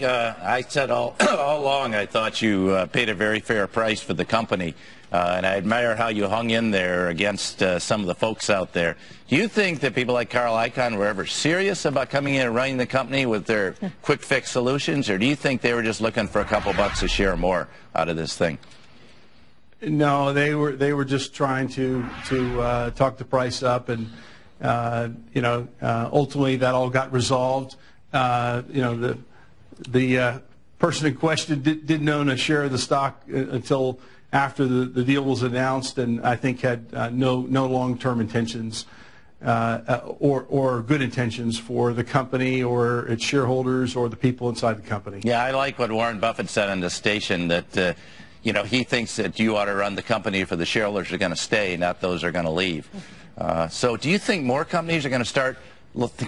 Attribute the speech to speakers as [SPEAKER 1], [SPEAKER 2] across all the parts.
[SPEAKER 1] Mike, I said all along I thought you paid a very fair price for the company, and I admire how you hung in there against some of the folks out there. Do you think that people like Carl Icahn were ever serious about coming in and running the company with their quick fix solutions, or do you think they were just looking for a couple bucks a share more out of this thing?
[SPEAKER 2] No, they were just trying to talk the price up, and ultimately that all got resolved. The person in question didn't own a share of the stock until after the deal was announced, and I think had no long-term intentions or good intentions for the company or its shareholders or the people inside the company.
[SPEAKER 1] Yeah, I like what Warren Buffett said on the station, that he thinks that you ought to run the company for the shareholders are going to stay, not those are going to leave. So do you think more companies are going to start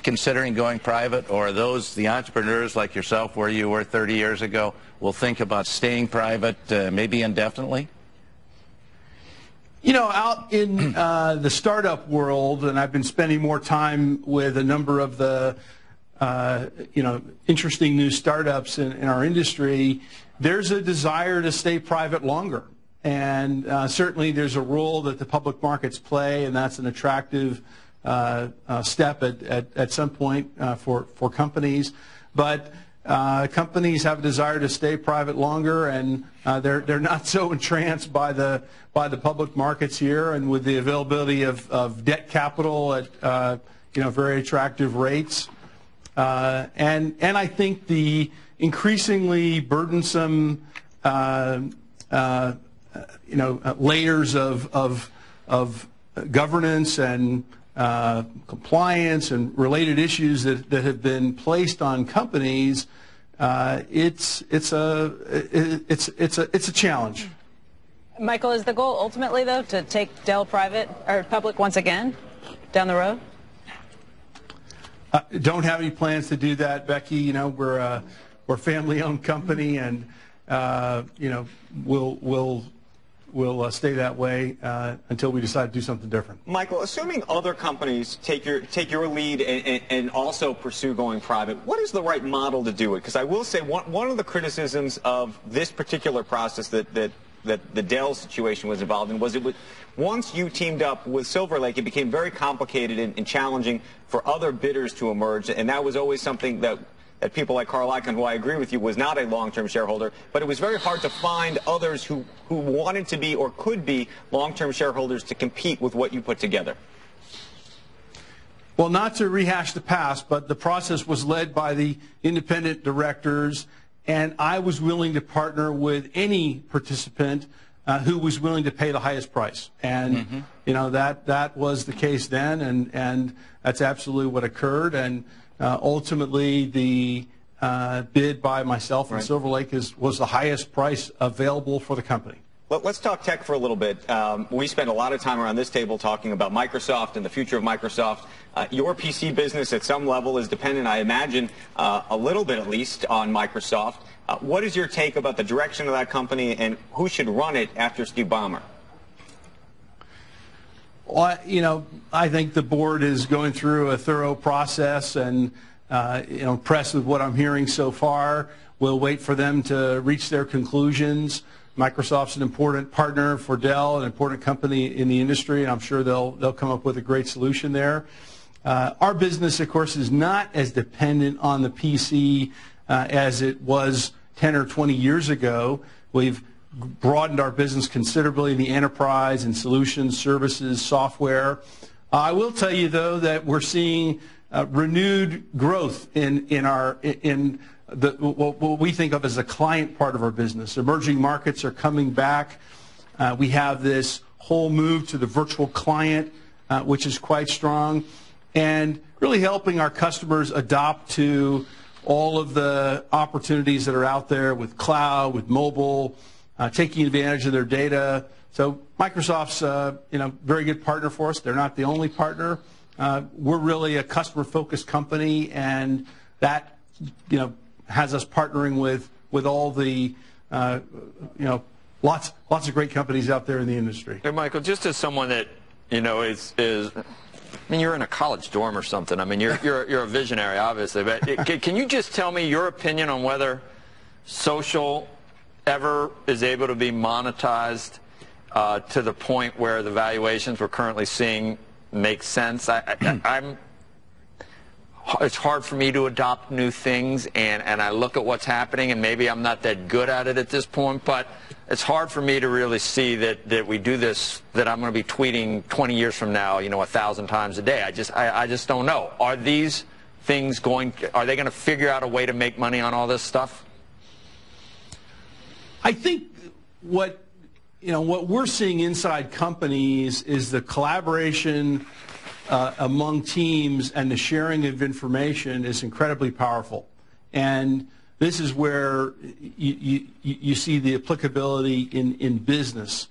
[SPEAKER 1] considering going private, or are those the entrepreneurs like yourself, where you were 30 years ago, will think about staying private maybe indefinitely?
[SPEAKER 2] Out in the startup world, and I've been spending more time with a number of the interesting new startups in our industry, there's a desire to stay private longer. And certainly there's a role that the public markets play, and that's an attractive step at some point for companies. But companies have a desire to stay private longer, and they're not so entranced by the public markets here, and with the availability of debt capital at very attractive rates. And I think the increasingly burdensome layers of governance and compliance and related issues that have been placed on companies, it's a challenge.
[SPEAKER 3] Michael, is the goal ultimately, though, to take Dell private or public once again down the road?
[SPEAKER 2] Don't have any plans to do that, Becky. We're a family-owned company, and we'll stay that way until we decide to do something different.
[SPEAKER 4] Michael, assuming other companies take your lead and also pursue going private, what is the right model to do it? Because I will say one of the criticisms of this particular process that the Dell situation was involved in was once you teamed up with Silver Lake, it became very complicated and challenging for other bidders to emerge, and that was always something that people like Carl Icahn, who I agree with you was not a long-term shareholder, but it was very hard to find others who wanted to be or could be long-term shareholders to compete with what you put together.
[SPEAKER 2] Well, not to rehash the past, but the process was led by the independent directors, and I was willing to partner with any participant who was willing to pay the highest price. And that was the case then, and that's absolutely what occurred. And ultimately, the bid by myself and Silver Lake was the highest price available for the company.
[SPEAKER 4] Well, let's talk tech for a little bit. We spend a lot of time around this table talking about Microsoft and the future of Microsoft. Your PC business at some level is dependent, I imagine, a little bit at least, on Microsoft. What is your take about the direction of that company, and who should run it after Steve Ballmer?
[SPEAKER 2] Well, I think the board is going through a thorough process, and impressed with what I'm hearing so far. We'll wait for them to reach their conclusions. Microsoft's an important partner for Dell, an important company in the industry, and I'm sure they'll come up with a great solution there. Our business, of course, is not as dependent on the PC as it was 10 or 20 years ago. We've broadened our business considerably in the enterprise and solutions, services, software. I will tell you, though, that we're seeing renewed growth in what we think of as the client part of our business. Emerging markets are coming back. We have this whole move to the virtual client, which is quite strong, and really helping our customers adopt to all of the opportunities that are out there with cloud, with mobile, taking advantage of their data. So Microsoft's very good partner for us. They're not the only partner. We're really a customer-focused company, and that has us partnering with all the lots of great companies out there in the industry.
[SPEAKER 5] Hey, Michael, just as someone that is I mean, you're in a college dorm or something. I mean, you're a visionary, obviously. But can you just tell me your opinion on whether social ever is able to be monetized to the point where the valuations we're currently seeing make sense? It's hard for me to adopt new things, and I look at what's happening, and maybe I'm not that good at it at this point, but it's hard for me to really see that we do this, that I'm going to be tweeting 20 years from now, 1,000 times a day. I just don't know. Are these things are they going to figure out a way to make money on all this stuff?
[SPEAKER 2] I think what we're seeing inside companies is the collaboration among teams and the sharing of information is incredibly powerful. And this is where you see the applicability in business.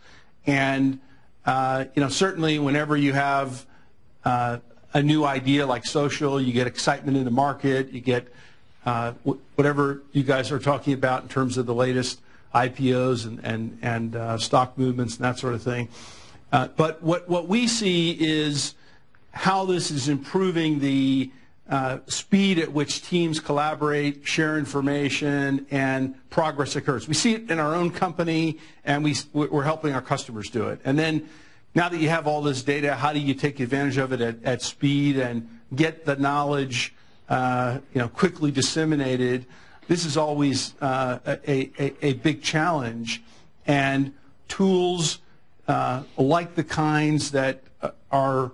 [SPEAKER 2] And certainly whenever you have a new idea like social, you get excitement in the market, you get whatever you guys are talking about in terms of the latest IPOs and stock movements and that sort of thing. But what we see is how this is improving the speed at which teams collaborate, share information, and progress occurs. We see it in our own company, and we're helping our customers do it. And then now that you have all this data, how do you take advantage of it at speed and get the knowledge quickly disseminated? This is always a big challenge, and tools like the kinds that are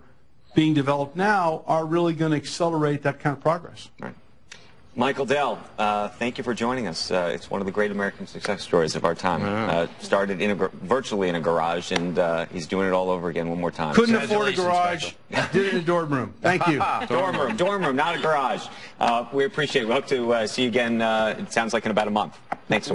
[SPEAKER 2] being developed now are really going to accelerate that kind of progress.
[SPEAKER 4] Right. Michael Dell, thank you for joining us. It's one of the great American success stories of our time. Started virtually in a garage, and he's doing it all over again one more time.
[SPEAKER 2] Couldn't afford a garage, did it in a dorm room. Thank you.
[SPEAKER 4] Dorm room, not a garage. We appreciate it. We hope to see you again, it sounds like in about a month. Thanks so much.